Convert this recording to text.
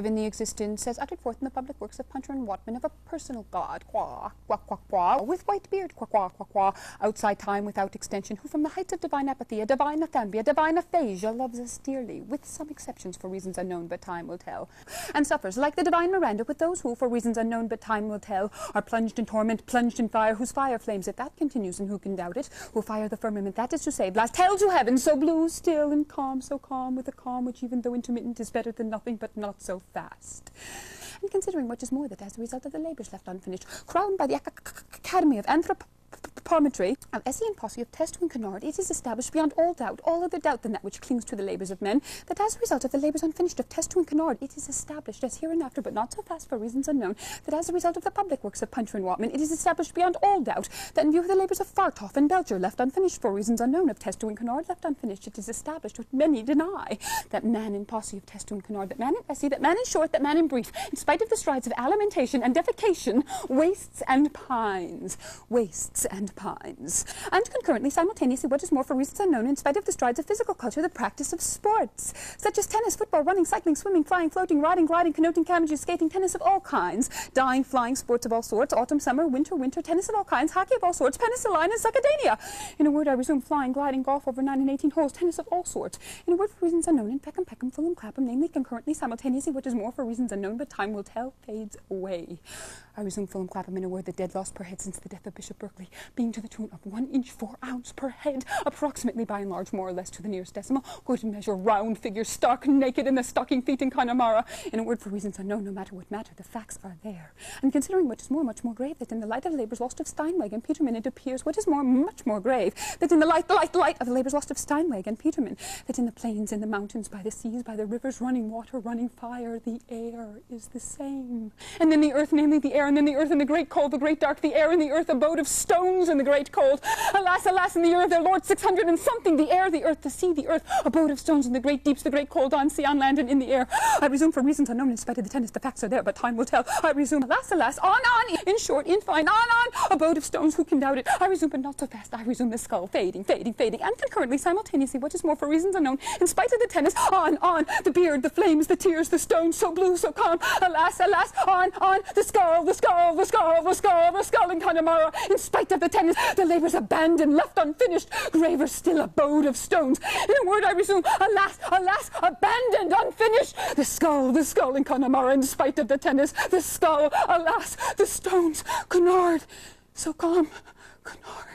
given the existence, as uttered forth in the public works of Puncher and Watman, of a personal God, qua, qua, qua, qua, with white beard, qua, qua, qua, qua, outside time without extension, who from the heights of divine apathy, a divine athambia, divine aphasia, loves us dearly, with some exceptions for reasons unknown but time will tell, and suffers, like the divine Miranda, with those who, for reasons unknown but time will tell, are plunged in torment, plunged in fire, whose fire flames if that continues, and who can doubt it, who fire the firmament, that is to say, blast hell to heaven, so blue, still, and calm, so calm, with a calm which even though intermittent is better than nothing, but not so fast. And considering what is more, that as a result of the labours left unfinished, crowned by the Academy of Anthropometry of Essay and Posse of Testo and Canard, it is established beyond all doubt, all other doubt than that which clings to the labours of men, that as a result of the labours unfinished of Testo and Canard, it is established as hereinafter, but not so fast for reasons unknown, that as a result of the public works of Puncher and Watman, it is established beyond all doubt that in view of the labours of Fartoff and Belcher left unfinished for reasons unknown, of Testo and Canard left unfinished, it is established, what many deny, that man in Posse of Testo and Canard, that man in Essay, that man in short, that man in brief, in spite of the strides of alimentation and defecation, wastes and pines, wastes and pines, and concurrently, simultaneously, what is more, for reasons unknown, in spite of the strides of physical culture, the practice of sports, such as tennis, football, running, cycling, swimming, flying, floating, riding, gliding, canoting, cabbages, skating, tennis of all kinds, dying, flying, sports of all sorts, autumn, summer, winter, tennis of all kinds, hockey of all sorts, penicilline, and succedaneia. In a word, I resume flying, gliding, golf over 9 and 18 holes, tennis of all sorts. In a word, for reasons unknown, in Peckham, Fulham, Clapham, namely, concurrently, simultaneously, what is more, for reasons unknown, but time will tell, fades away. I resume Fulham, Clapham, in a word, the dead lost per head since the death of Bishop Berkeley. being to the tune of 1 inch 4 ounce per head, approximately by and large more or less to the nearest decimal, go to measure round figures stark naked in the stocking feet in Connemara. In a word, for reasons unknown, no matter what matter, the facts are there. And considering what is more, much more grave, that in the light of the labours lost of Steinweg and Peterman, it appears what is more, much more grave, that in the light of the labours lost of Steinweg and Peterman, that in the plains, in the mountains, by the seas, by the rivers, running water, running fire, the air is the same. And then the earth, namely the air, and then the earth and the great cold, the great dark, the air and the earth, abode of stones in the great cold. Alas, alas, in the year of their Lord 600 and something, the air, the earth, the sea, the earth, abode of stones in the great deeps, the great cold, on sea, on land, and in the air. I resume, for reasons unknown, in spite of the tennis, the facts are there, but time will tell. I resume, alas, alas, on, in short, in fine, on, abode of stones, who can doubt it? I resume, but not so fast. I resume, the skull, fading, fading, fading, and concurrently, simultaneously, what is more, for reasons unknown, in spite of the tennis, on, the beard, the flames, the tears, the stones, so blue, so calm, alas, alas, on, the skull, the skull, the skull, the skull, the skull in Connemara, in spite of the tennis, the labours abandoned, left unfinished, graver still, abode of stones. In a word, I resume, alas, alas, abandoned, unfinished, the skull in Connemara, in spite of the tennis, the skull, alas, the stones, Cunard, so calm, Cunard.